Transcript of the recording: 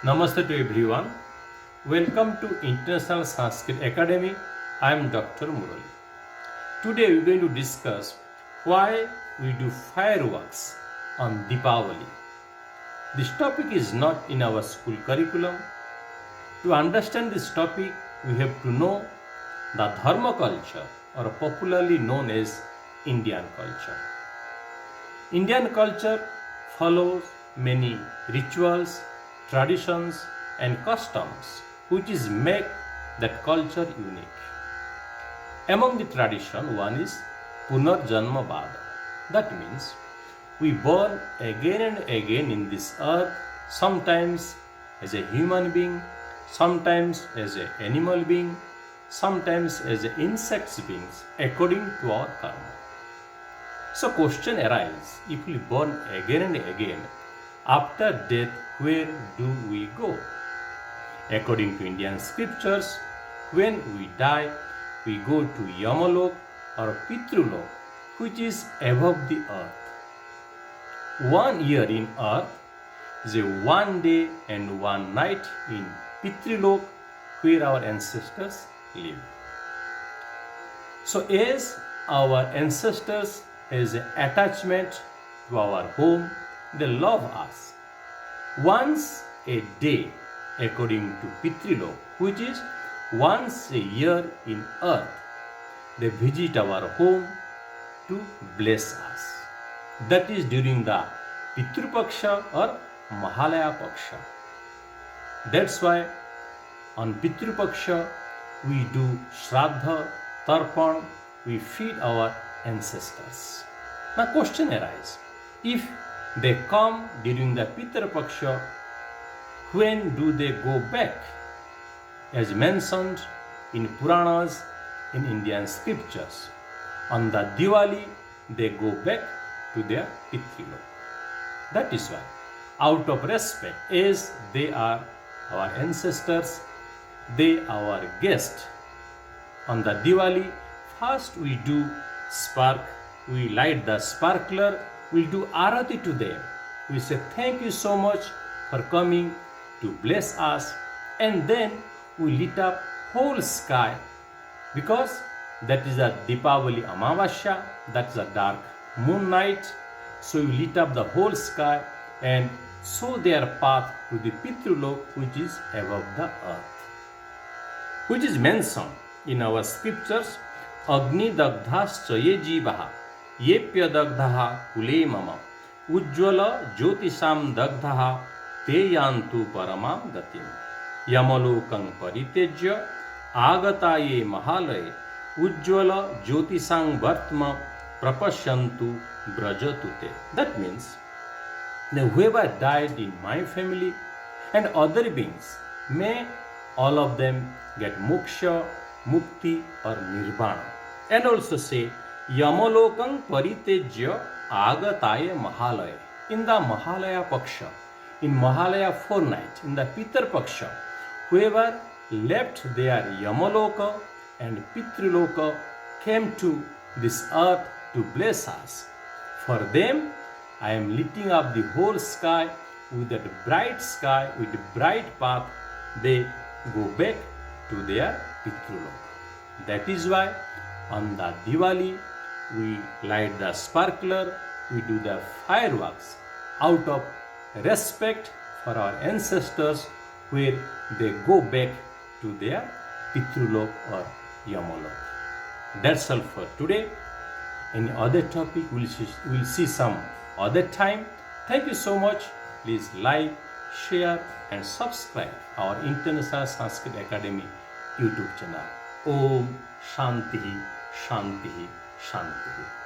Namaste to everyone. Welcome to International Sanskrit Academy. I am Dr. Murali. Today we are going to discuss why we do fireworks on Deepavali. This topic is not in our school curriculum. To understand this topic, we have to know the Dharma culture, or popularly known as Indian culture. Indian culture follows many rituals, traditions and customs which is make that culture unique. Among the tradition, one is Punarjanma Vada. That means we born again and again in this earth, sometimes as a human being, sometimes as an animal being, sometimes as a insect beings according to our karma. So question arises, if we born again and again, after death where do we go? According to Indian scriptures, when we die, we go to Yamalok or Pitrulok, which is above the earth. 1 year in earth is a 1 day and 1 night in Pitrulok, where our ancestors live. So as our ancestors has an attachment to our home, they love us. Once a day, according to Pitrulok, which is once a year in earth, they visit our home to bless us. That is during the Pitru Paksha or Mahalaya Paksha. That's why on Pitru Paksha we do Shraddha, Tarpan, we feed our ancestors. Now question arises, if they come during the Pitru Paksha, when do they go back? As mentioned in Puranas, in Indian scriptures, on the Diwali they go back to their Pitrulok. That is why, out of respect, as they are our ancestors, they our guests, on the Diwali, first we do spark, we light the sparkler, we do arati to them. We say thank you so much for coming to bless us, and then we lit up whole sky, because that is a Deepavali Amavasya, that is a dark moon night. So we lit up the whole sky and show their path to the Pitrulok, which is above the earth, which is mentioned in our scriptures. Agni dagdhascha ye jivaha yepya dagdhaha kule mama ujjvala jyotisam dagdhaha te yantu paramam gatim yamalokam paritejya agataye mahalaye ujjvala jyotisam vartma prapashyantu brajatute. That means that whoever died in my family and other beings, may all of them get moksha, mukti or nirvana. And also say Yamalokam paritejya agataya mahalaya. In the Mahalaya Paksha, in Mahalaya fortnight, in the Pitar Paksha, whoever left their Yamaloka and Pitruloka came to this earth to bless us. For them, I am lighting up the whole sky with that bright sky, with the bright path. They go back to their Pitrulok. That is why on the Diwali we light the sparkler, we do the fireworks out of respect for our ancestors, where they go back to their Pitrulok or Yamalok. That's all for today. Any other topic we'll see some other time. Thank you so much. Please like, share and subscribe our International Sanskrit Academy YouTube channel. Om Shanti Shanti Shanti.